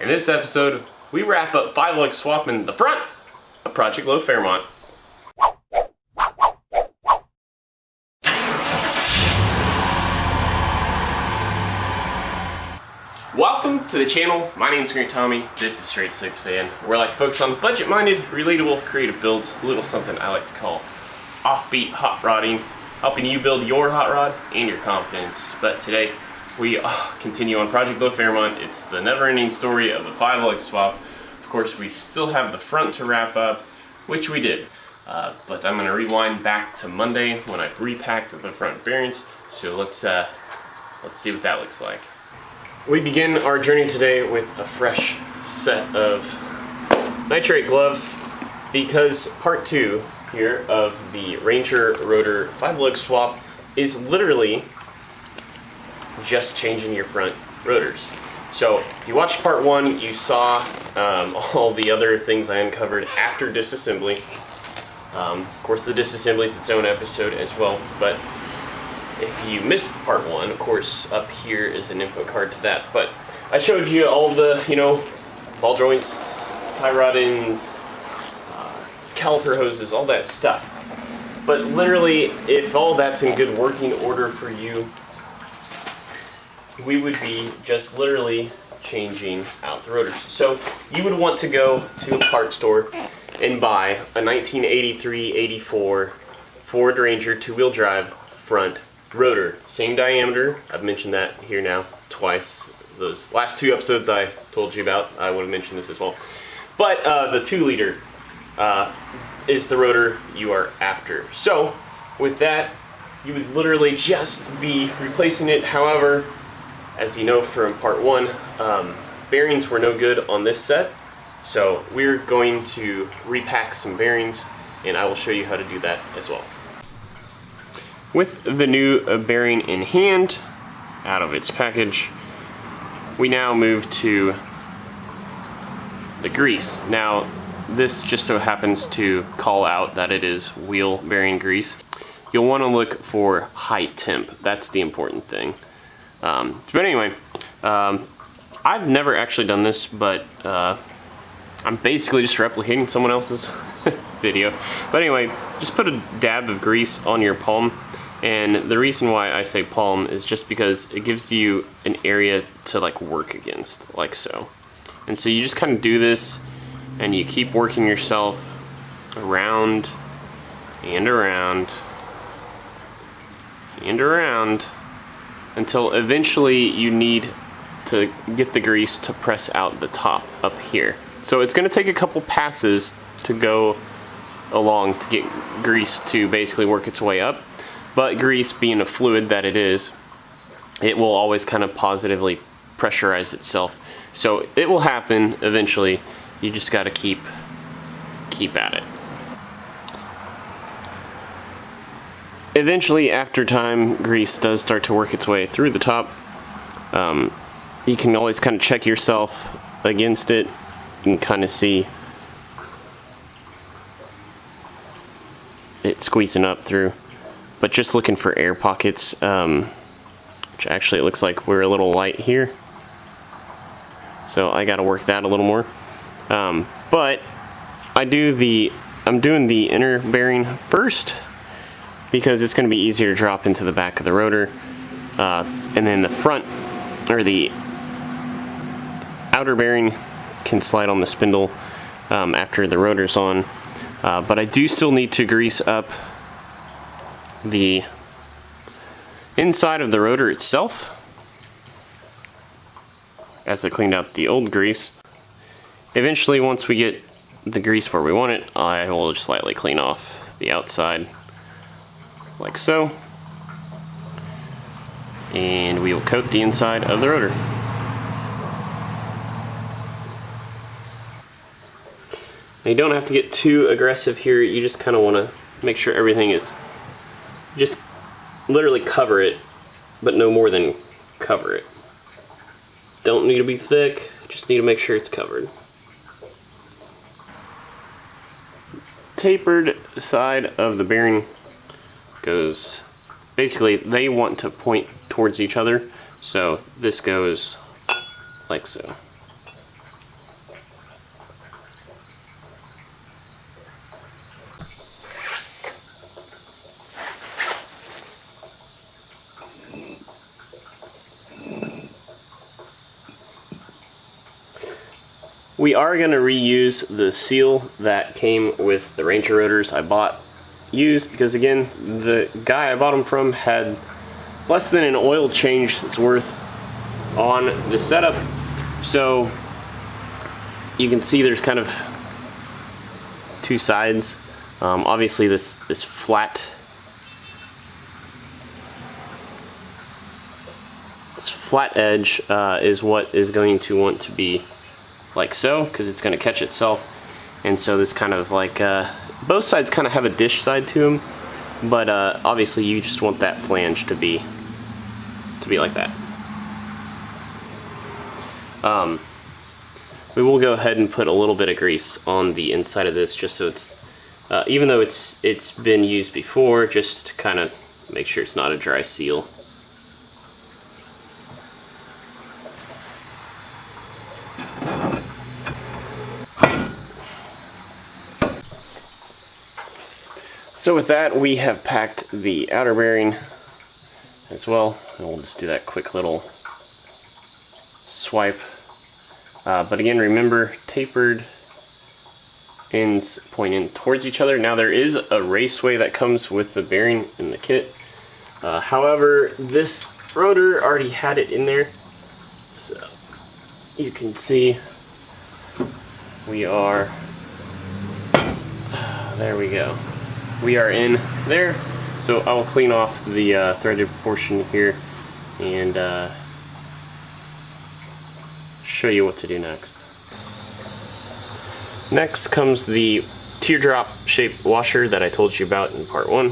In this episode, we wrap up 5-lug swap in the front of Project Low Fairmont. Welcome to the channel. My name's Green Tommy. This is Straight Six Fan, where I like to focus on budget-minded, relatable, creative builds, a little something I like to call offbeat hot rodding, helping you build your hot rod and your confidence. But today, we continue on Project Low Fairmont. It's the never-ending story of a 5-lug swap. Of course, we still have the front to wrap up, which we did. But I'm going to rewind back to Monday when I repacked the front bearings. So let's see what that looks like. We begin our journey today with a fresh set of nitrate gloves because part 2 here of the Ranger Rotor 5-lug swap is literally just changing your front rotors. So if you watched part 1, you saw all the other things I uncovered after disassembly. Of course, the disassembly is its own episode as well, but if you missed part 1, of course, up here is an info card to that. But I showed you all the, ball joints, tie rod ends, caliper hoses, all that stuff. But literally, if all that's in good working order for you, we would be just literally changing out the rotors. So you would want to go to a parts store and buy a 1983-84 Ford Ranger 2-wheel drive front rotor. Same diameter. I've mentioned that here now twice. Those last 2 episodes I told you about, I would have mentioned this as well. But the 2-liter is the rotor you are after. So with that, you would literally just be replacing it. However, as you know from part 1, bearings were no good on this set. So we're going to repack some bearings, and I will show you how to do that as well. With the new bearing in hand, out of its package, we now move to the grease. Now, this just so happens to call out that it is wheel bearing grease. You'll want to look for high temp. That's the important thing. But anyway, I've never actually done this, but I'm basically just replicating someone else's video. But anyway, just put a dab of grease on your palm. And the reason why I say palm is just because it gives you an area to work against, like so. And so you just kind of do this, and you keep working yourself around and around and around until eventually you need to get the grease to press out the top up here. So it's going to take a couple passes to go along to get grease to basically work its way up. But grease, being a fluid that it is, it will always kind of positively pressurize itself. So it will happen eventually. You just got to keep at it. Eventually, after time, grease does start to work its way through the top. You can always kind of check yourself against it. You can kind of see it squeezing up through. But just looking for air pockets, which actually it looks like we're a little light here. So I got to work that a little more. But I'm doing the inner bearing first because it's going to be easier to drop into the back of the rotor. And then the front, or the outer bearing, can slide on the spindle after the rotor's on. But I do still need to grease up the inside of the rotor itself, as I cleaned out the old grease. Eventually, once we get the grease where we want it, I will just slightly clean off the outside like so, and we will coat the inside of the rotor. Now, you don't have to get too aggressive here. You just kind of want to make sure everything is, just literally cover it, but no more than cover it. Don't need to be thick, just need to make sure it's covered. Tapered side of the bearing goes, basically they want to point towards each other, so this goes like so. We are going to reuse the seal that came with the Ranger rotors I bought used, because again, the guy I bought them from had less than an oil change's worth on the setup. So you can see there's kind of two sides. Obviously this flat edge is what is going to want to be like so, because it's going to catch itself. And so this kind of like both sides kind of have a dish side to them, but obviously you just want that flange to be like that. We will go ahead and put a little bit of grease on the inside of this, just so it's even though it's been used before, just to kind of make sure it's not a dry seal. So with that, we have packed the outer bearing as well, and we'll just do that quick little swipe. But again, remember, tapered ends point in towards each other. Now there is a raceway that comes with the bearing in the kit. However, this rotor already had it in there, so you can see we are, there we go. We are in there, so I will clean off the threaded portion here and show you what to do next. Next comes the teardrop shaped washer that I told you about in part 1.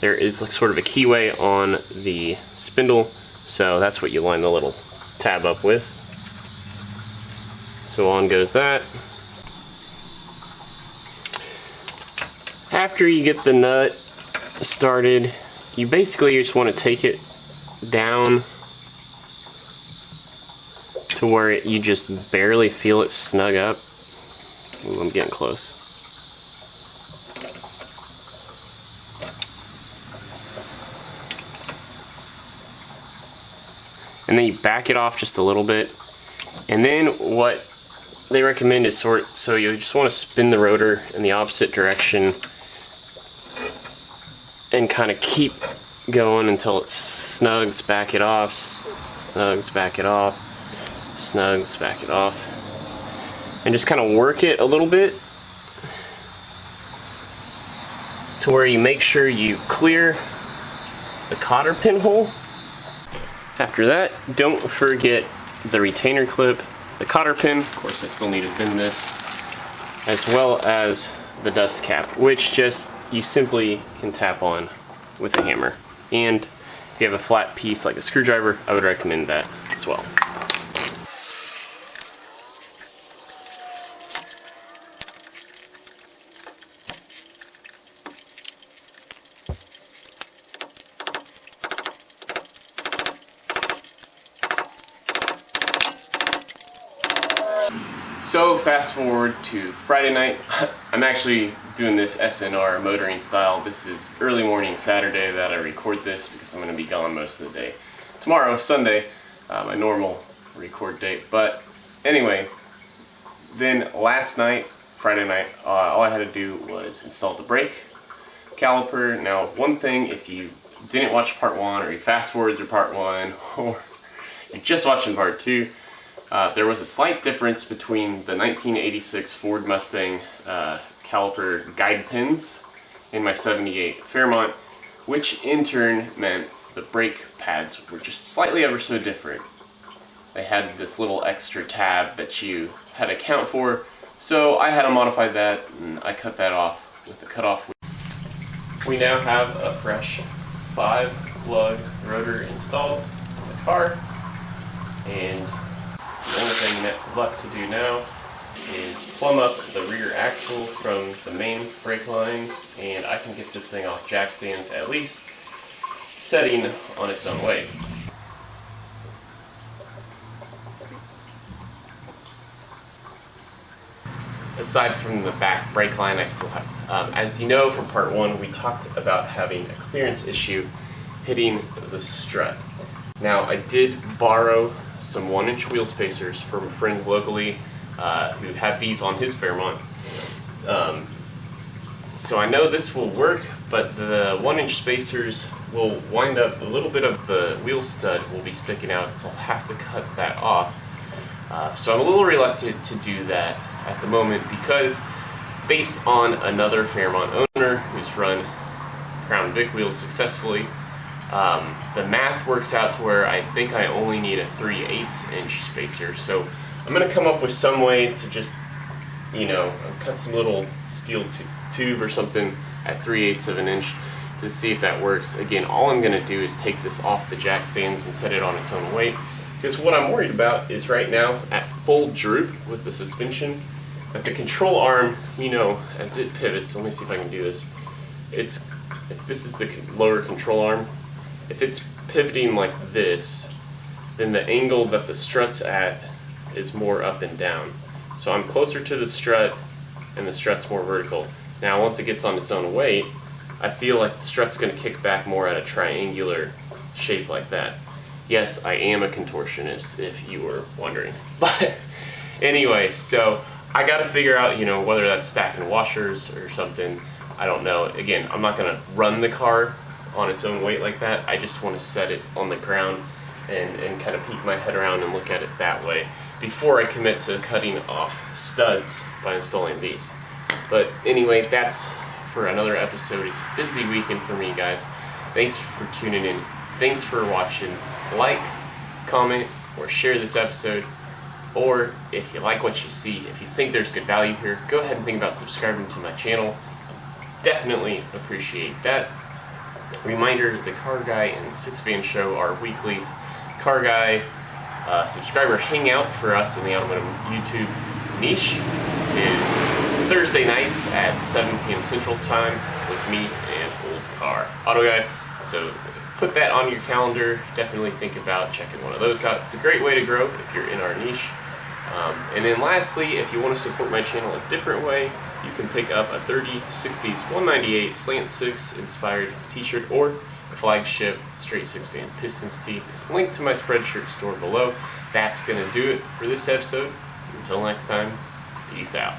There is like sort of a keyway on the spindle, so that's what you line the little tab up with. So on goes that. After you get the nut started, you basically just want to take it down to where you just barely feel it snug up. Ooh, I'm getting close. And then you back it off just a little bit. And then what they recommend is so you just want to spin the rotor in the opposite direction and kind of keep going until it snugs, back it off, snugs, back it off, snugs, back it off. And just kind of work it a little bit to where you make sure you clear the cotter pin hole. After that, don't forget the retainer clip, the cotter pin, of course I still need to bend this, as well as the dust cap, which just you simply can tap on with a hammer. And if you have a flat piece like a screwdriver, I would recommend that as well. So fast forward to Friday night. I'm actually doing this SNR motoring style. This is early morning Saturday that I record this because I'm going to be gone most of the day. Tomorrow, Sunday, my normal record date. But anyway, then last night, Friday night, all I had to do was install the brake caliper. Now, one thing, if you didn't watch part 1 or you fast forward through part 1 or you're just watching part 2, there was a slight difference between the 1986 Ford Mustang caliper guide pins and my 78 Fairmont, which in turn meant the brake pads were just slightly ever so different. They had this little extra tab that you had to account for, so I had to modify that and I cut that off with the cutoff. We now have a fresh 5-lug rotor installed in the car, and the only thing left to do now is plumb up the rear axle from the main brake line, and I can get this thing off jack stands at least setting on its own weight. Aside from the back brake line, I still have, as you know from part 1, we talked about having a clearance issue hitting the strut. Now I did borrow some 1-inch wheel spacers from a friend locally who had these on his Fairmont. So I know this will work, but the 1-inch spacers will wind up, a little bit of the wheel stud will be sticking out, so I'll have to cut that off. So I'm a little reluctant to do that at the moment because, based on another Fairmont owner who's run Crown Vic wheels successfully, the math works out to where I think I only need a 3/8 inch spacer. So I'm going to come up with some way to just, cut some little steel tube or something at 3/8 of an inch to see if that works. Again, all I'm going to do is take this off the jack stands and set it on its own weight, because what I'm worried about is right now at full droop with the suspension, that the control arm, as it pivots, let me see if I can do this. If this is the lower control arm, if it's pivoting like this, then the angle that the strut's at is more up and down. So I'm closer to the strut and the strut's more vertical. Now once it gets on its own weight, I feel like the strut's going to kick back more at a triangular shape like that. Yes, I am a contortionist, if you were wondering. But anyway, so I got to figure out, whether that's stacking washers or something. I don't know. Again, I'm not going to run the car on its own weight like that. I just want to set it on the ground and kind of peek my head around and look at it that way before I commit to cutting off studs by installing these. But anyway, that's for another episode. It's a busy weekend for me, guys. Thanks for tuning in. Thanks for watching. Like, comment, or share this episode. Or if you like what you see, if you think there's good value here, go ahead and think about subscribing to my channel. Definitely appreciate that. Reminder, the Car Guy and Six Van Show are weekly. Car Guy subscriber hangout for us in the automotive YouTube niche is Thursday nights at 7 p.m. Central Time with me and Old Car Auto Guy. So put that on your calendar. Definitely think about checking one of those out. It's a great way to grow if you're in our niche. And then lastly, if you want to support my channel a different way, you can pick up a 30/60s 198 Slant 6 inspired t-shirt or a flagship Straight Six Fan Pistons tee. Link to my Spreadshirt store below. That's going to do it for this episode. Until next time, peace out.